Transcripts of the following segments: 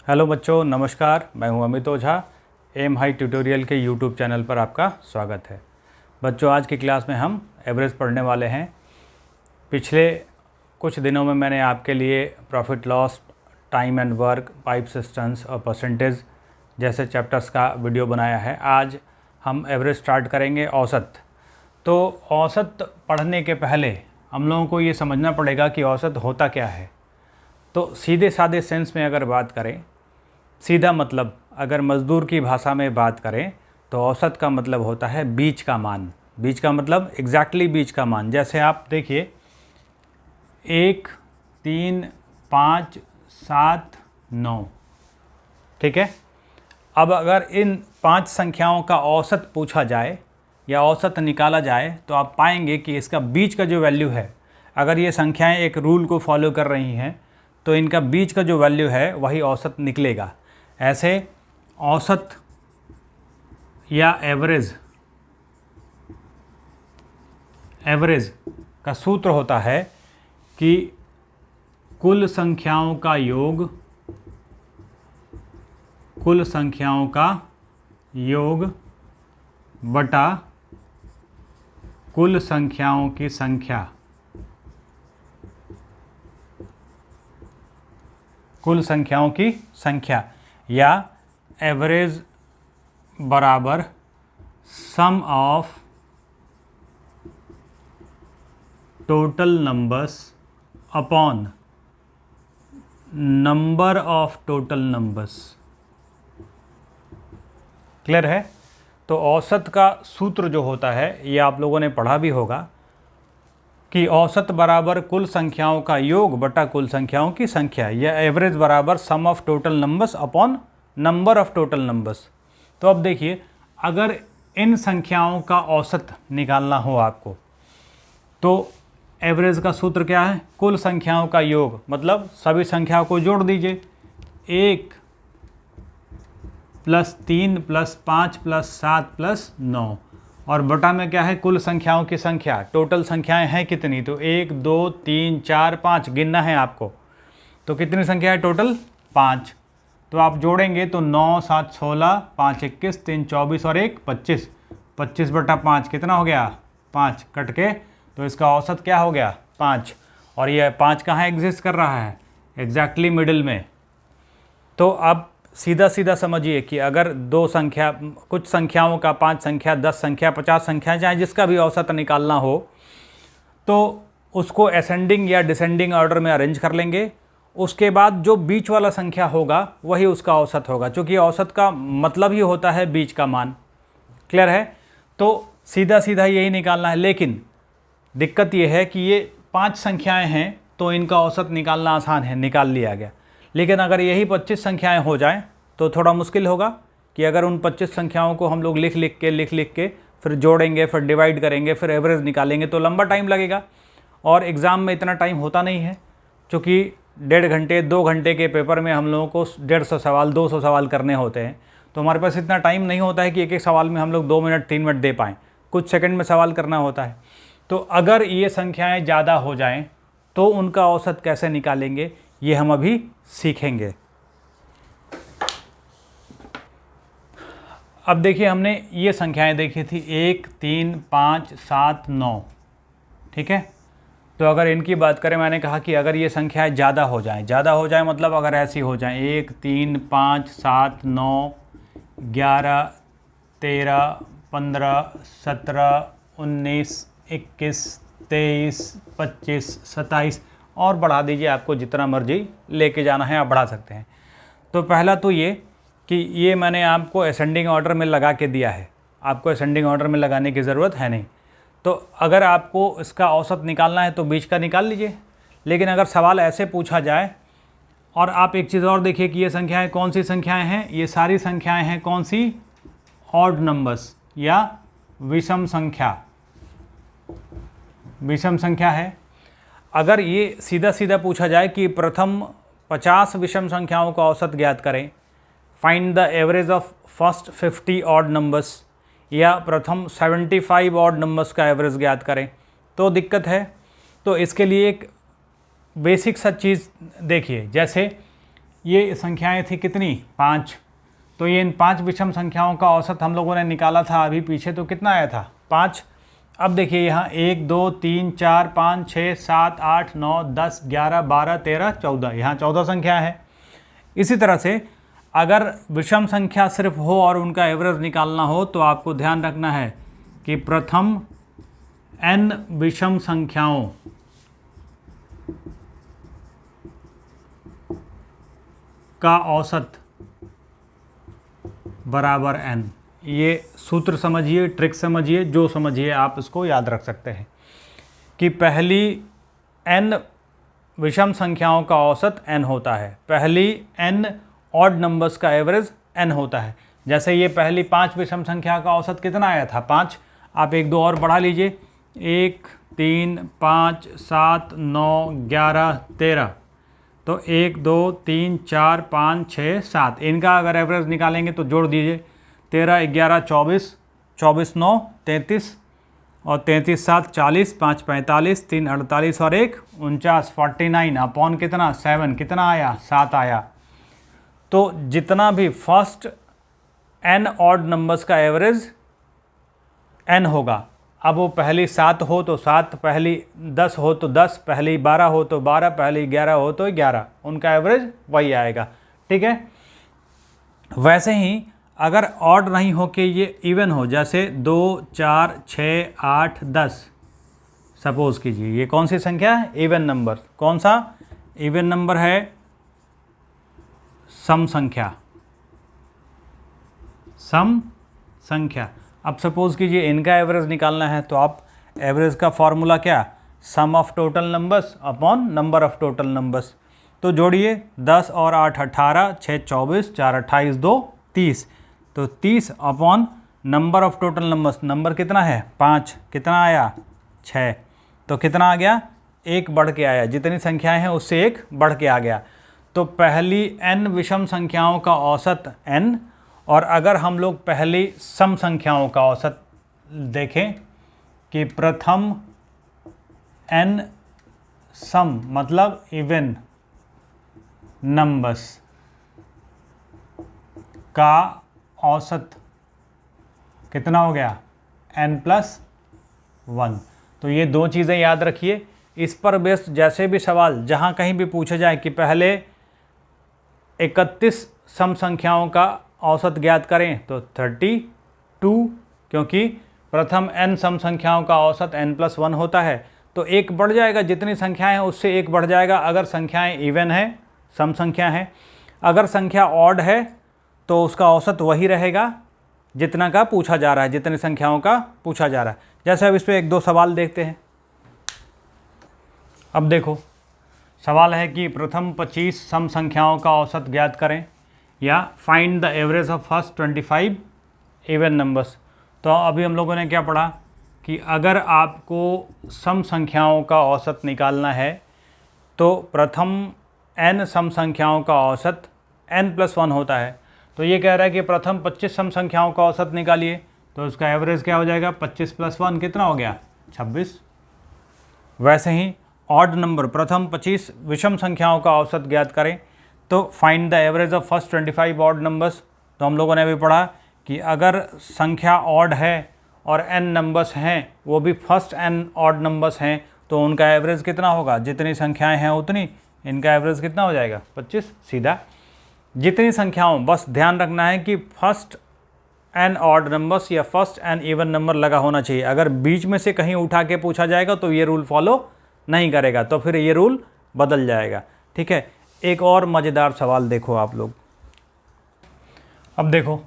Hello बच्चों, नमस्कार। मैं हूं अमित ओझा। एम हाई ट्यूटोरियल के यूट्यूब चैनल पर आपका स्वागत है। बच्चों, आज की क्लास में हम एवरेज पढ़ने वाले हैं। पिछले कुछ दिनों में मैंने आपके लिए profit loss, time and work, pipe systems और परसेंटेज जैसे चैप्टर्स का वीडियो बनाया है। आज हम एवरेज स्टार्ट करेंगे, औसत। तो औसत पढ़ने के पहले हम लोगों को ये समझना पड़ेगा कि औसत होता क्या है। तो सीधे साधे सेंस में अगर बात करें, सीधा मतलब अगर मज़दूर की भाषा में बात करें तो औसत का मतलब होता है बीच का मान। बीच का मतलब एग्जैक्टली बीच का मान। जैसे आप देखिए 1, 3, 5, 7, 9, ठीक है। अब अगर इन 5 संख्याओं का औसत पूछा जाए या औसत निकाला जाए तो आप पाएंगे कि इसका बीच का जो वैल्यू है, अगर ये संख्याएं एक रूल को फॉलो कर रही हैं तो इनका बीच का जो वैल्यू है वही औसत निकलेगा। ऐसे औसत या एवरेज का सूत्र होता है कि कुल संख्याओं का योग बटा कुल संख्याओं की संख्या। कुल संख्याओं की संख्या या एवरेज बराबर sum of total numbers upon number of total numbers. Clear है? तो औसत का सूत्र जो होता है ये आप लोगों ने पढ़ा भी होगा कि औसत बराबर कुल संख्याओं का योग बटा कुल संख्याओं की संख्या, या एवरेज बराबर sum of total numbers upon number of total numbers. तो अब देखिए, अगर इन संख्याओं का औसत निकालना हो आपको तो एवरेज का सूत्र क्या है? कुल संख्याओं का योग, मतलब सभी संख्याओं को जोड़ दीजिए। 1 + 3 + 5 + 7 + 9, और बटा में क्या है? कुल संख्याओं की संख्या। टोटल संख्याएं हैं कितनी? तो 1, 2, 3, 4, 5 गिनना है आपको। तो कितनी संख्या है टोटल? 5। तो आप जोड़ेंगे तो 9, 7, 16, 5, 21, 3, 24 और 1, 25। 25 बटा 5 कितना हो गया? 5 कट के, तो इसका औसत क्या हो गया? 5। और ये 5 कहाँ एग्जिस्ट कर रहा है? एग्जैक्टली मिडिल में। तो अब सीधा सीधा समझिए कि अगर कुछ संख्याओं का 5 संख्या, 10 संख्या, 50 संख्या, चाहे जिसका भी औसत निकालना हो तो उसको असेंडिंग या डिसेंडिंग ऑर्डर में अरेंज कर लेंगे। उसके बाद जो बीच वाला संख्या होगा वही उसका औसत होगा, क्योंकि औसत का मतलब ही होता है बीच का मान। क्लियर है? तो सीधा सीधा यही निकालना है। लेकिन दिक्कत ये है कि ये 5 संख्याएं हैं तो इनका औसत निकालना आसान है, निकाल लिया गया। लेकिन अगर यही 25 संख्याएं हो जाएं तो थोड़ा मुश्किल होगा कि अगर उन 25 संख्याओं को हम लोग लिख लिख के फिर जोड़ेंगे, फिर डिवाइड करेंगे, फिर एवरेज निकालेंगे तो लंबा टाइम लगेगा। और एग्ज़ाम में इतना टाइम होता नहीं है, क्योंकि 1.5 घंटे 2 घंटे के पेपर में हम लोगों को 150 सवाल 200 सवाल करने होते हैं। तो हमारे पास इतना टाइम नहीं होता है कि एक एक सवाल में हम लोग 2 मिनट 3 मिनट दे पाएँ। कुछ सेकंड में सवाल करना होता है। तो अगर ये संख्याएं ज़्यादा हो जाएं तो उनका औसत कैसे निकालेंगे, ये हम अभी सीखेंगे। अब देखिए, हमने ये संख्याएं देखी थी 1, 3, 5, 7, 9, ठीक है। तो अगर इनकी बात करें, मैंने कहा कि अगर ये संख्याएं ज़्यादा हो जाएं मतलब अगर ऐसी हो जाएं 1, 3, 5, 7, 9, 11, 13, 15, 17, 19, 21, 23, 25, 27 और बढ़ा दीजिए, आपको जितना मर्जी लेके जाना है आप बढ़ा सकते हैं। तो पहला तो ये कि ये मैंने आपको असेंडिंग ऑर्डर में लगा के दिया है। आपको असेंडिंग ऑर्डर में लगाने की ज़रूरत है नहीं। तो अगर आपको इसका औसत निकालना है तो बीच का निकाल लीजिए। लेकिन अगर सवाल ऐसे पूछा जाए, और आप एक चीज़ और देखिए कि ये संख्याएँ कौन सी संख्याएँ हैं? ये सारी संख्याएँ हैं कौन सी? ऑड नंबर्स या विषम संख्या है। अगर ये सीधा सीधा पूछा जाए कि प्रथम 50 विषम संख्याओं का औसत ज्ञात करें, find the average of first 50 odd numbers, या प्रथम 75 ऑड नंबर्स का एवरेज ज्ञात करें, तो दिक्कत है। तो इसके लिए एक बेसिक सा चीज़ देखिए, जैसे ये संख्याएं थी कितनी, 5। तो ये इन 5 विषम संख्याओं का औसत हम लोगों ने निकाला था अभी पीछे, तो कितना आया था, 5। अब देखिए यहाँ 1 2 3 4 5 6 7 8 9 10 11 12 13 14, यहाँ 14 संख्या है। इसी तरह से अगर विषम संख्या सिर्फ हो और उनका एवरेज निकालना हो तो आपको ध्यान रखना है कि प्रथम n विषम संख्याओं का औसत बराबर n। ये सूत्र समझिए, ट्रिक समझिए, जो समझिए आप इसको याद रख सकते हैं कि पहली n विषम संख्याओं का औसत n होता है, पहली n ऑड नंबर्स का एवरेज n होता है। जैसे ये पहली 5 विषम संख्या का औसत कितना आया था, 5। आप 1 2 और बढ़ा लीजिए, 1 3 5 7 9 11 13, तो 1 2 3 4 5 6 7, इनका अगर एवरेज निकालेंगे तो जोड़ दीजिए, 13 11 24, 24 9 33, और 33 7 40, 5 45, 3 48 और 1 49, 49 अपॉन कितना, 7, कितना आया, 7 आया। तो जितना भी फर्स्ट n ऑड नंबर्स का एवरेज n होगा, अब वो पहली 7 हो तो 7, पहली 10 हो तो 10, पहली 12 हो तो 12, पहली 11 हो तो 11, उनका एवरेज वही आएगा, ठीक है। वैसे ही अगर ऑड नहीं हो के ये इवन हो, जैसे 2 4 6 8 10, सपोज कीजिए ये कौन सी संख्या है, इवन नंबर। कौन सा इवन नंबर है, सम संख्या, सम संख्या। अब सपोज कीजिए इनका एवरेज निकालना है, तो आप एवरेज का फॉर्मूला क्या, sum of total numbers upon number of total numbers. तो जोड़िए, 10 और 8 18, 6 24, 4 28, 2 30, तो 30 upon number of total numbers, number कितना है 5, कितना आया 6, तो कितना आ गया, 1 बढ़ के आया, जितनी संख्याएं हैं उससे 1 बढ़ के आ गया। तो पहली n विषम संख्याओं का औसत n, और अगर हम लोग पहली सम संख्याओं का औसत देखें कि प्रथम n सम मतलब इवन नंबर्स का औसत कितना हो गया, n+1। तो ये दो चीज़ें याद रखिए, इस पर बेस्ड जैसे भी सवाल जहाँ कहीं भी पूछे जाए कि पहले 31 सम संख्याओं का औसत ज्ञात करें, तो 32, क्योंकि प्रथम n सम संख्याओं का औसत n+1 होता है, तो 1 बढ़ जाएगा, जितनी संख्याएं हैं उससे 1 बढ़ जाएगा अगर संख्याएं इवन है, सम संख्या है। अगर संख्या ऑड है तो उसका औसत वही रहेगा जितना का पूछा जा रहा है, जितनी संख्याओं का पूछा जा रहा है। जैसे अब इस पर 1-2 सवाल देखते हैं। अब देखो सवाल है कि प्रथम 25 सम संख्याओं का औसत ज्ञात करें, या find the average of first 25 even numbers. तो अभी हम लोगों ने क्या पढ़ा कि अगर आपको सम संख्याओं का औसत निकालना है तो प्रथम n सम संख्याओं का औसत n+1 होता है। तो ये कह रहा है कि प्रथम 25 सम संख्याओं का औसत निकालिए, तो उसका एवरेज क्या हो जाएगा, 25 + 1 कितना हो गया, 26। वैसे ही ऑड नंबर प्रथम 25 विषम संख्याओं का औसत ज्ञात करें, तो find the average of first 25 odd numbers. तो हम लोगों ने अभी पढ़ा कि अगर संख्या ऑड है और n नंबर्स हैं, वो भी फर्स्ट n ऑड नंबर्स हैं, तो उनका एवरेज कितना होगा, जितनी संख्याएं हैं उतनी, इनका एवरेज कितना हो जाएगा, 25। सीधा जितनी संख्याओं, बस ध्यान रखना है कि फर्स्ट n ऑड नंबर्स या फर्स्ट n इवन नंबर लगा होना चाहिए। अगर बीच में से कहीं उठा के पूछा जाएगा तो ये रूल फॉलो नहीं करेगा, तो फिर ये रूल बदल जाएगा, ठीक है। एक और मज़ेदार सवाल देखो आप लोग। अब देखो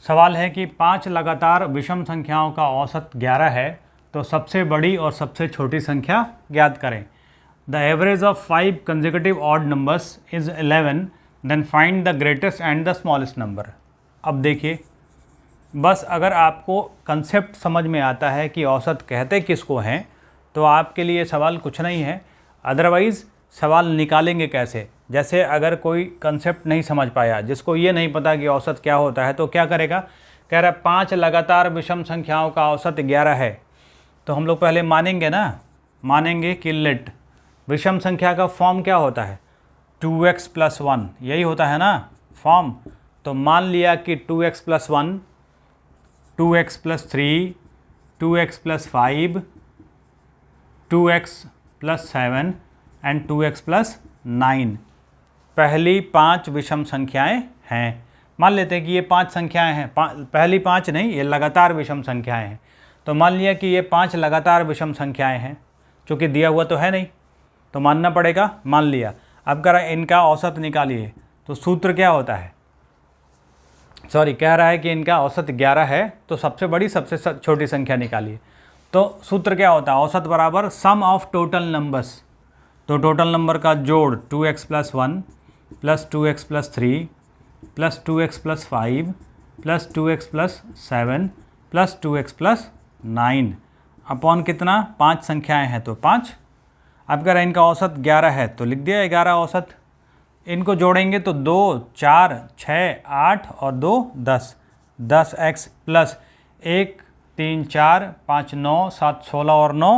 सवाल है कि 5 लगातार विषम संख्याओं का औसत 11 है, तो सबसे बड़ी और सबसे छोटी संख्या ज्ञात करें। The average of 5 consecutive odd numbers is 11, then find the greatest and the smallest number. अब देखिए, बस अगर आपको कंसेप्ट समझ में आता है कि औसत कहते किसको हैं, तो आपके लिए सवाल कुछ नहीं है। अदरवाइज़ सवाल निकालेंगे कैसे, जैसे अगर कोई कंसेप्ट नहीं समझ पाया, जिसको ये नहीं पता कि औसत क्या होता है, तो क्या करेगा, कह रहा है 5 लगातार विषम संख्याओं का औसत 11 है, तो हम लोग पहले मानेंगे ना, मानेंगे कि लेट विषम संख्या का फॉर्म क्या होता है, 2x प्लस 1, यही होता है ना फॉर्म। तो मान लिया कि 2x plus 1, 2x plus 3, 2x plus 5, 2x plus 7 and 2x plus 9 पहली 5 विषम संख्याएं हैं। मान लेते हैं कि ये 5 संख्याएं हैं, पहली 5 नहीं, ये लगातार विषम संख्याएं हैं। तो मान लिया कि ये 5 लगातार विषम संख्याएं हैं, चूँकि दिया हुआ तो है नहीं तो मानना पड़ेगा, मान लिया। अब कह रहा है इनका औसत निकालिए, तो सूत्र क्या होता है, सॉरी कह रहा है कि इनका औसत 11 है, तो सबसे बड़ी सबसे छोटी संख्या निकालिए। तो सूत्र क्या होता है, औसत बराबर सम ऑफ टोटल नंबर्स। तो टोटल नंबर का जोड़ 2x plus 1 plus 2x plus 3 plus 2x plus 5 plus 2x plus 7 plus 2x plus 9 upon कितना, 5 संख्याएं हैं तो 5। अब अगर इनका औसत 11 है तो लिख दिया 11 औसत। इनको जोड़ेंगे तो 2, 4, 6, 8 और 2 10, 10x प्लस 1, 3, 4, 5, 9, 7, 16 और 9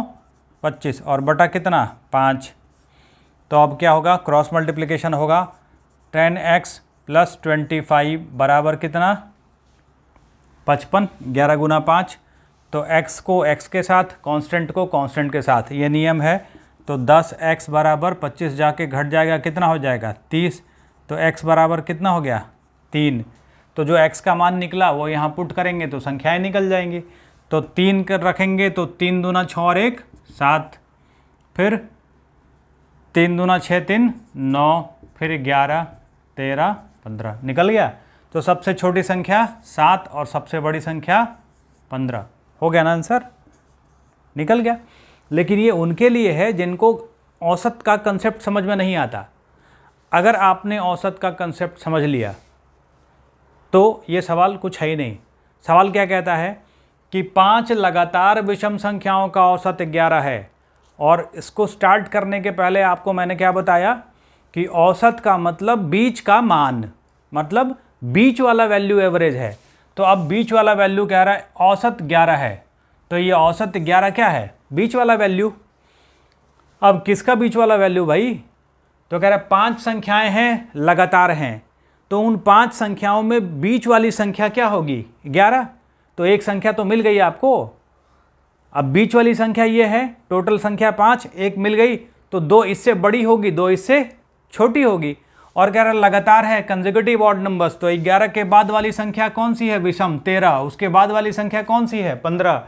25 और बटा कितना 5। तो अब क्या होगा, क्रॉस मल्टीप्लिकेशन होगा, 10x प्लस 25 बराबर कितना 55, 11 गुना 5। तो x को x के साथ, कांस्टेंट को कांस्टेंट के साथ, ये नियम है। तो 10x बराबर 25 जाके घट जाएगा, कितना हो जाएगा 30। तो x बराबर कितना हो गया 3। तो जो x का मान निकला वो यहाँ पुट करेंगे तो संख्याएं निकल जाएंगी। तो 3 कर रखेंगे तो 3 दूना 6 और 1 7, फिर 3 दूना 6 3 9, फिर 11 13 15 निकल गया। तो सबसे छोटी संख्या 7 और सबसे बड़ी संख्या 15, हो गया ना आंसर, निकल गया। लेकिन ये उनके लिए है जिनको औसत का कंसेप्ट समझ में नहीं आता। अगर आपने औसत का कंसेप्ट समझ लिया तो ये सवाल कुछ है ही नहीं। सवाल क्या कहता है कि 5 लगातार विषम संख्याओं का औसत 11 है, और इसको स्टार्ट करने के पहले आपको मैंने क्या बताया कि औसत का मतलब बीच का मान, मतलब बीच वाला वैल्यू एवरेज है। तो अब बीच वाला वैल्यू कह रहा है औसत 11 है, तो ये औसत 11 क्या है, बीच वाला वैल्यू। अब किसका बीच वाला वैल्यू भाई, तो कह रहा है 5 संख्याएं हैं लगातार हैं, तो उन 5 संख्याओं में बीच वाली संख्या क्या होगी 11। तो एक संख्या तो मिल गई आपको। अब बीच वाली संख्या ये है, टोटल संख्या 5, एक मिल गई तो 2 इससे बड़ी होगी, 2 इससे छोटी होगी। और कह रहा है लगातार है, कंसेक्यूटिव ऑड नंबर्स, तो 11 के बाद वाली संख्या कौन सी है विषम 13, उसके बाद वाली संख्या कौन सी है 15,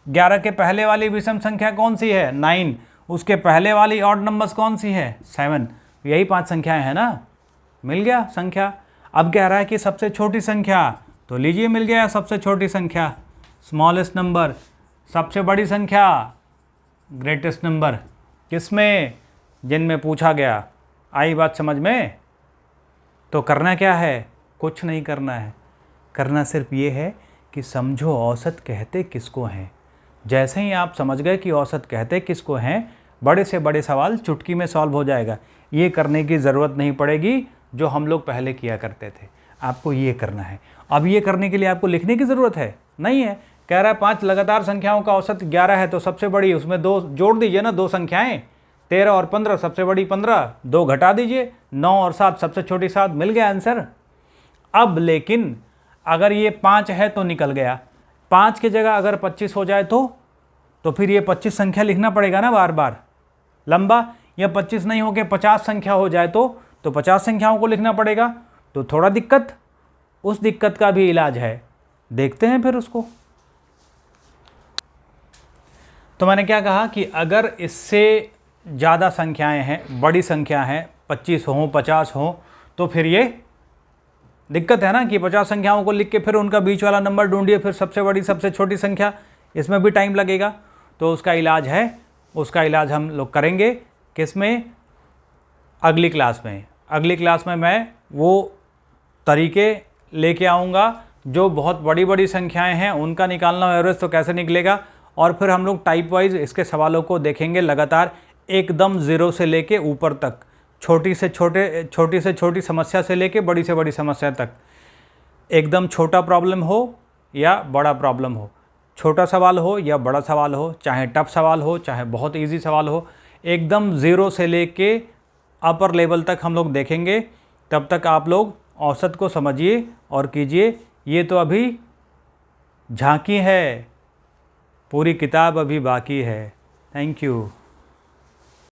11 के पहले वाली विषम संख्या कौन सी है 9, उसके पहले वाली ऑड नंबर्स कौन सी है 7। यही 5 संख्याएं हैं ना, मिल गया संख्या। अब कह रहा है कि सबसे छोटी संख्या, तो लीजिए मिल गया सबसे छोटी संख्या स्मॉलेस्ट नंबर, सबसे बड़ी संख्या ग्रेटेस्ट नंबर। किसमें, जिनमें पूछा गया। आई बात समझ में। तो करना क्या है, कुछ नहीं करना है, करना सिर्फ ये है कि समझो औसत कहते किसको हैं। जैसे ही आप समझ गए कि औसत कहते किसको हैं, बड़े से बड़े सवाल चुटकी में सॉल्व हो जाएगा। ये करने की ज़रूरत नहीं पड़ेगी जो हम लोग पहले किया करते थे, आपको ये करना है। अब ये करने के लिए आपको लिखने की ज़रूरत है नहीं है। कह रहा है 5 लगातार संख्याओं का औसत 11 है, तो सबसे बड़ी उसमें 2 जोड़ दीजिए ना, 2 संख्याएं 13 और 15, सबसे बड़ी 15, 2 घटा दीजिए 9 और 7, सबसे छोटी 7, मिल गया आंसर। अब लेकिन अगर ये 5 है तो निकल गया, 5 की जगह अगर 25 हो जाए तो फिर ये 25 संख्या लिखना पड़ेगा ना बार बार लंबा, या 25 नहीं होके 50 संख्या हो जाए तो 50 संख्याओं को लिखना पड़ेगा, तो थोड़ा दिक्कत। उस दिक्कत का भी इलाज है, देखते हैं फिर उसको। तो मैंने क्या कहा कि अगर इससे ज़्यादा संख्याएं हैं, बड़ी संख्या हैं, 25 हों 50 हों, तो फिर ये दिक्कत है ना कि 50 संख्याओं को लिख के फिर उनका बीच वाला नंबर ढूंढिए, फिर सबसे बड़ी सबसे छोटी संख्या, इसमें भी टाइम लगेगा। तो उसका इलाज है, उसका इलाज हम लोग करेंगे किसमें, अगली क्लास में। अगली क्लास में मैं वो तरीके लेके आऊँगा जो बहुत बड़ी बड़ी संख्याएं हैं उनका निकालना एवरेज तो कैसे निकलेगा, और फिर हम लोग टाइप वाइज इसके सवालों को देखेंगे लगातार, एकदम ज़ीरो से लेके ऊपर तक, छोटी से छोटी समस्या से लेके बड़ी से बड़ी समस्या तक। एकदम छोटा प्रॉब्लम हो या बड़ा प्रॉब्लम हो, छोटा सवाल हो या बड़ा सवाल हो, चाहे टफ सवाल हो चाहे बहुत इजी सवाल हो, एकदम ज़ीरो से लेके अपर लेवल तक हम लोग देखेंगे। तब तक आप लोग औसत को समझिए और कीजिए। ये तो अभी झांकी है, पूरी किताब अभी बाकी है। Thank you.